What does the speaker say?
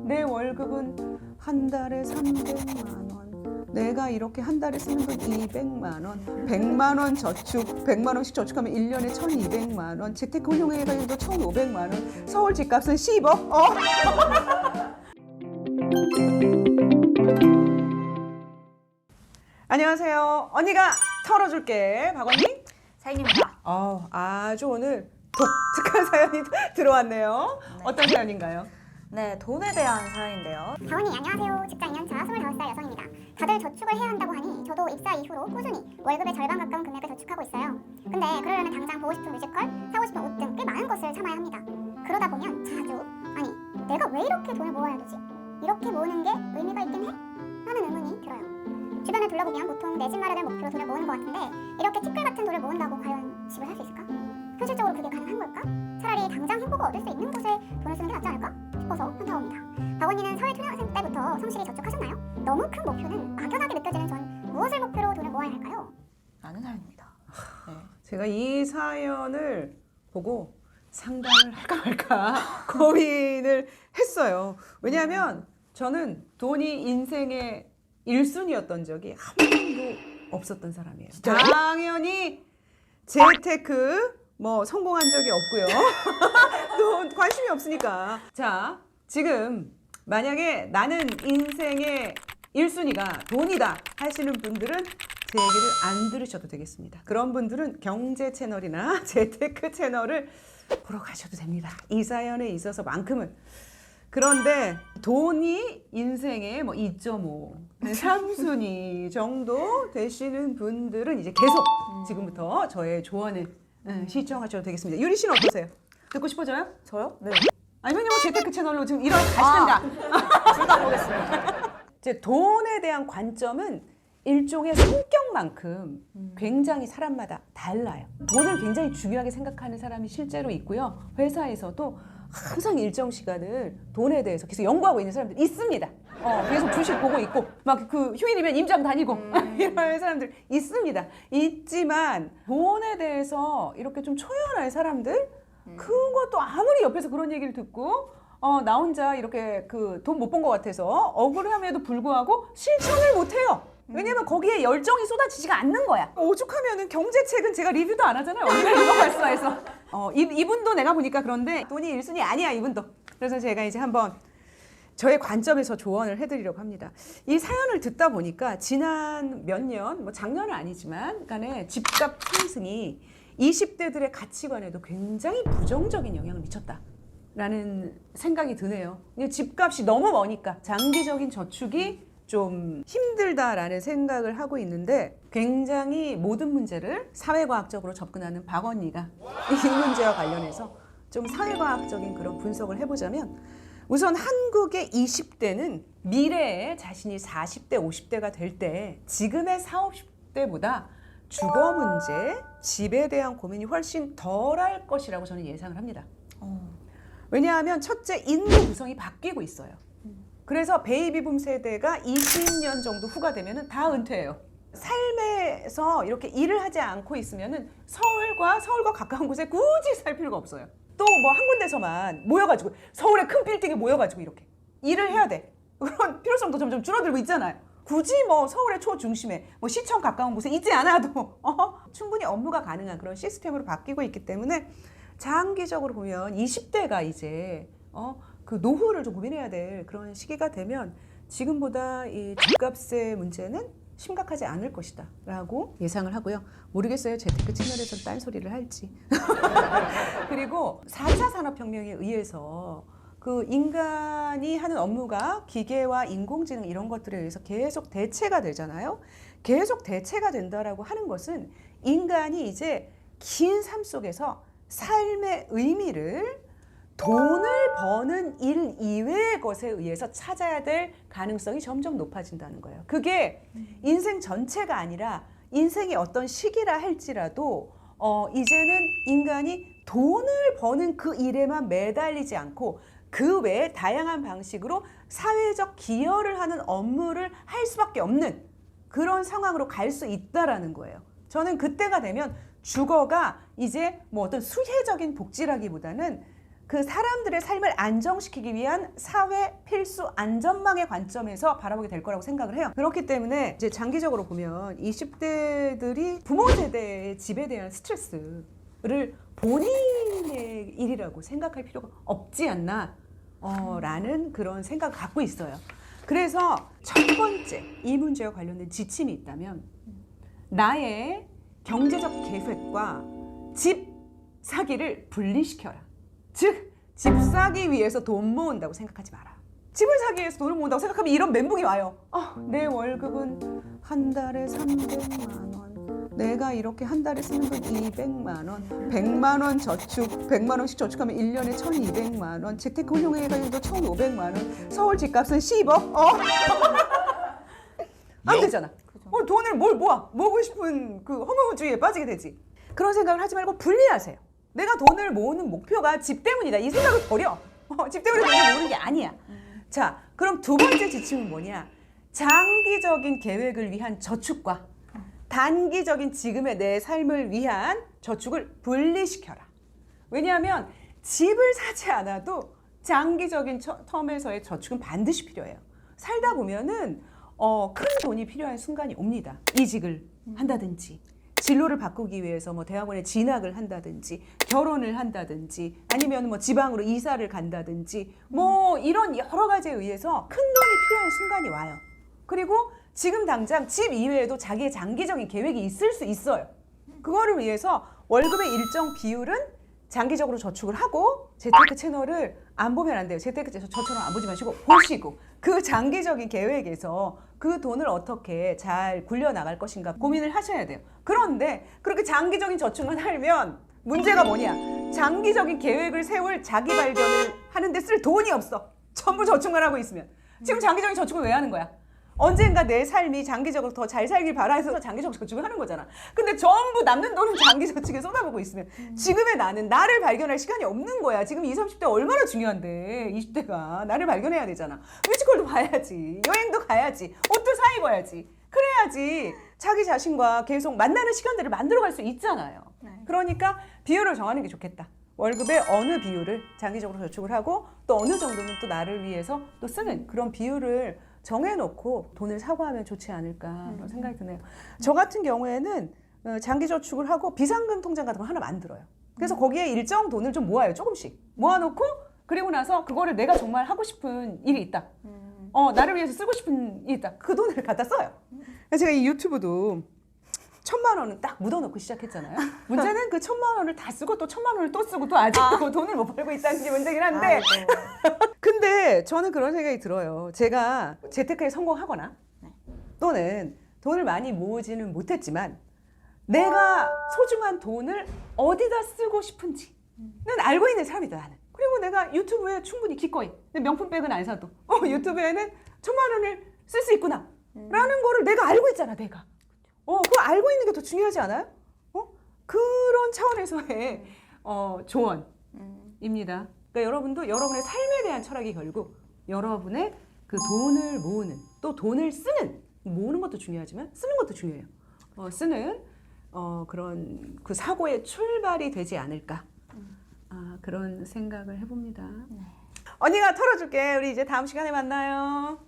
내 월급은 한 달에 300만 원. 내가 이렇게 한 달에 쓰는 건 200만 원. 100만 원 저축, 100만 원씩 저축하면 1년에 1200만 원. 재테크 활용해가지고 1500만 원. 서울 집값은 10억? 안녕하세요. 언니가 털어줄게. 박언니? 사인입니다. 아주 오늘 독특한 사연이 들어왔네요. 네. 어떤 사연인가요? 네, 돈에 대한 사연인데요. 다원이 안녕하세요. 직장 2년차 25살 여성입니다. 다들 저축을 해야 한다고 하니 저도 입사 이후로 꾸준히 월급의 절반 가까운 금액을 저축하고 있어요. 근데 그러려면 당장 보고 싶은 뮤지컬, 사고 싶은 옷 등 꽤 많은 것을 참아야 합니다. 그러다 보면 자주 아니 내가 왜 이렇게 돈을 모아야 되지? 이렇게 모으는 게 의미가 있긴 해? 라는 의문이 들어요. 주변을 둘러보면 보통 내 집 마련을 목표로 돈을 모으는 것 같은데 이렇게 티끌 같은 돈을 모은다고 과연 집을 살 수 있을까? 현실적으로 그게 가능한 걸까? 차라리 당장 행복을 얻을 수 있는 곳에 돈을 쓰는 게 낫지 않을까 싶어서 한타옵니다. 박언니는 사회 초년생 때부터 성실히 저축하셨나요? 너무 큰 목표는 막연하게 느껴지는 전 무엇을 목표로 돈을 모아야 할까요? 라는 사연입니다. 네. 제가 이 사연을 보고 상담을 할까 말까 고민을 했어요. 왜냐하면 저는 돈이 인생의 1순위였던 적이 한 번도 없었던 사람이에요. 당연히 재테크 성공한 적이 없고요. 또 관심이 없으니까. 자, 지금 만약에 나는 인생의 1순위가 돈이다 하시는 분들은 제 얘기를 안 들으셔도 되겠습니다. 그런 분들은 경제 채널이나 재테크 채널을 보러 가셔도 됩니다. 이 사연에 있어서만큼은. 그런데 돈이 인생의 2.5, 3순위 정도 되시는 분들은 이제 계속 지금부터 저의 조언을 시청하셔도 되겠습니다. 유리 씨는 어떠세요? 듣고 싶어져요? 저요? 네. 아니면 재테크 채널로 지금 일어나시든가. 둘 다 보겠습니다. 이제 돈에 대한 관점은 일종의 성격만큼 굉장히 사람마다 달라요. 돈을 굉장히 중요하게 생각하는 사람이 실제로 있고요. 회사에서도 항상 일정 시간을 돈에 대해서 계속 연구하고 있는 사람들 있습니다. 계속 주식 보고 있고 막 그 휴일이면 임장 다니고 이런 사람들 있습니다. 있지만 돈에 대해서 이렇게 좀 초연할 사람들 그것도 아무리 옆에서 그런 얘기를 듣고 나 혼자 이렇게 그 돈 못 번 것 같아서 억울함에도 불구하고 실천을 못 해요. 왜냐면 거기에 열정이 쏟아지지가 않는 거야. 오죽하면은 경제책은 제가 리뷰도 안 하잖아요. 어디가 읽어봤어 해서. 이분도 내가 보니까 그런데 돈이 1순위 아니야, 이분도. 그래서 제가 이제 한번 저의 관점에서 조언을 해드리려고 합니다. 이 사연을 듣다 보니까 지난 몇 년, 작년은 아니지만 간에 집값 상승이 20대들의 가치관에도 굉장히 부정적인 영향을 미쳤다라는 생각이 드네요. 집값이 너무 머니까 장기적인 저축이 좀 힘들다라는 생각을 하고 있는데 굉장히 모든 문제를 사회과학적으로 접근하는 박언니가 이 문제와 관련해서 좀 사회과학적인 그런 분석을 해보자면 우선 한국의 20대는 미래에 자신이 40대, 50대가 될 때 지금의 40, 50대보다 주거 문제, 집에 대한 고민이 훨씬 덜할 것이라고 저는 예상을 합니다. 왜냐하면 첫째, 인구 구성이 바뀌고 있어요. 그래서 베이비붐 세대가 20년 정도 후가 되면은 다 은퇴해요. 삶에서 이렇게 일을 하지 않고 있으면은 서울과 가까운 곳에 굳이 살 필요가 없어요. 또 한 군데서만 모여가지고 서울의 큰 빌딩에 모여가지고 이렇게 일을 해야 돼. 그런 필요성도 점점 줄어들고 있잖아요. 굳이 서울의 초중심에 시청 가까운 곳에 있지 않아도 충분히 업무가 가능한 그런 시스템으로 바뀌고 있기 때문에 장기적으로 보면 20대가 이제 그 노후를 좀 고민해야 될 그런 시기가 되면 지금보다 이 집값의 문제는 심각하지 않을 것이다 라고 예상을 하고요. 모르겠어요. 재테크 채널에서 딴소리를 할지. 그리고 4차 산업혁명에 의해서 그 인간이 하는 업무가 기계와 인공지능 이런 것들에 의해서 계속 대체가 되잖아요. 계속 대체가 된다라고 하는 것은 인간이 이제 긴 삶 속에서 삶의 의미를 돈을 버는 일 이외의 것에 의해서 찾아야 될 가능성이 점점 높아진다는 거예요. 그게 인생 전체가 아니라 인생의 어떤 시기라 할지라도 이제는 인간이 돈을 버는 그 일에만 매달리지 않고 그 외에 다양한 방식으로 사회적 기여를 하는 업무를 할 수밖에 없는 그런 상황으로 갈 수 있다라는 거예요. 저는 그때가 되면 주거가 이제 어떤 수혜적인 복지라기보다는 그 사람들의 삶을 안정시키기 위한 사회 필수 안전망의 관점에서 바라보게 될 거라고 생각을 해요. 그렇기 때문에 이제 장기적으로 보면 20대들이 부모 세대의 집에 대한 스트레스를 본인의 일이라고 생각할 필요가 없지 않나 라는 그런 생각을 갖고 있어요. 그래서 첫 번째 이 문제와 관련된 지침이 있다면 나의 경제적 계획과 집 사기를 분리시켜라. 즉, 집 사기 위해서 돈 모은다고 생각하지 마라. 집을 사기 위해서 돈을 모은다고 생각하면 이런 멘붕이 와요. 내 월급은 한 달에 300만 원. 내가 이렇게 한 달에 쓰는 건 200만 원. 100만 원 저축, 100만 원씩 저축하면 1년에 1200만 원. 재테크 활용해가지고 1500만 원. 서울 집값은 10억? 안 되잖아. 돈을 뭘 모아? 모으고 싶은 그 허무주의에 빠지게 되지. 그런 생각을 하지 말고 분리하세요. 내가 돈을 모으는 목표가 집 때문이다. 이 생각을 버려. 집 때문에 돈을 모으는 게 아니야. 자, 그럼 두 번째 지침은 뭐냐? 장기적인 계획을 위한 저축과 단기적인 지금의 내 삶을 위한 저축을 분리시켜라. 왜냐하면 집을 사지 않아도 장기적인 텀에서의 저축은 반드시 필요해요. 살다 보면은 큰 돈이 필요한 순간이 옵니다. 이직을 한다든지 진로를 바꾸기 위해서 뭐 대학원에 진학을 한다든지 결혼을 한다든지 아니면 뭐 지방으로 이사를 간다든지 뭐 이런 여러 가지에 의해서 큰 돈이 필요한 순간이 와요. 그리고 지금 당장 집 이외에도 자기의 장기적인 계획이 있을 수 있어요. 그거를 위해서 월급의 일정 비율은 장기적으로 저축을 하고 재테크 채널을 안 보면 안 돼요. 재테크 저처럼 안 보지 마시고 보시고 그 장기적인 계획에서 그 돈을 어떻게 잘 굴려나갈 것인가 고민을 하셔야 돼요. 그런데 그렇게 장기적인 저축만 하면 문제가 뭐냐? 장기적인 계획을 세울 자기 발견을 하는데 쓸 돈이 없어. 전부 저축만 하고 있으면. 지금 장기적인 저축을 왜 하는 거야? 언젠가 내 삶이 장기적으로 더 잘 살길 바라서 장기적 저축을 하는 거잖아. 근데 전부 남는 돈은 장기 저축에 쏟아부고 있으면 지금의 나는 나를 발견할 시간이 없는 거야. 지금 20, 30대 얼마나 중요한데 20대가 나를 발견해야 되잖아. 뮤지컬도 봐야지. 여행도 가야지. 옷도 사 입어야지. 그래야지 자기 자신과 계속 만나는 시간들을 만들어갈 수 있잖아요. 그러니까 비율을 정하는 게 좋겠다. 월급의 어느 비율을 장기적으로 저축을 하고 또 어느 정도는 또 나를 위해서 또 쓰는 그런 비율을 정해놓고 돈을 사고하면 좋지 않을까 그런 생각이 드네요. 저 같은 경우에는 장기 저축을 하고 비상금 통장 같은 거 하나 만들어요. 그래서 거기에 일정 돈을 좀 모아요. 조금씩 모아놓고 그리고 나서 그거를 내가 정말 하고 싶은 일이 있다. 나를 위해서 쓰고 싶은 일이 있다. 그 돈을 갖다 써요. 제가 이 유튜브도 1000만 원은 딱 묻어놓고 시작했잖아요. 문제는 그 1000만 원을 다 쓰고 또 1000만 원을 또 쓰고 또 아직도 돈을 못 벌고 있다는 게 문제긴 한데 근데 저는 그런 생각이 들어요. 제가 재테크에 성공하거나 또는 돈을 많이 모으지는 못했지만 내가 소중한 돈을 어디다 쓰고 싶은지는 알고 있는 사람이다 나는. 그리고 내가 유튜브에 충분히 기꺼이 명품백은 안 사도 유튜브에는 1000만 원을 쓸 수 있구나 라는 거를 내가 알고 있잖아. 내가 그거 알고 있는 게 더 중요하지 않아요? 그런 차원에서의 조언입니다. 그러니까 여러분도 여러분의 삶에 대한 철학이 결국 여러분의 그 돈을 모으는 또 돈을 쓰는 모으는 것도 중요하지만 쓰는 것도 중요해요. 쓰는 그런 그 사고의 출발이 되지 않을까 그런 생각을 해봅니다. 언니가 털어줄게. 우리 이제 다음 시간에 만나요.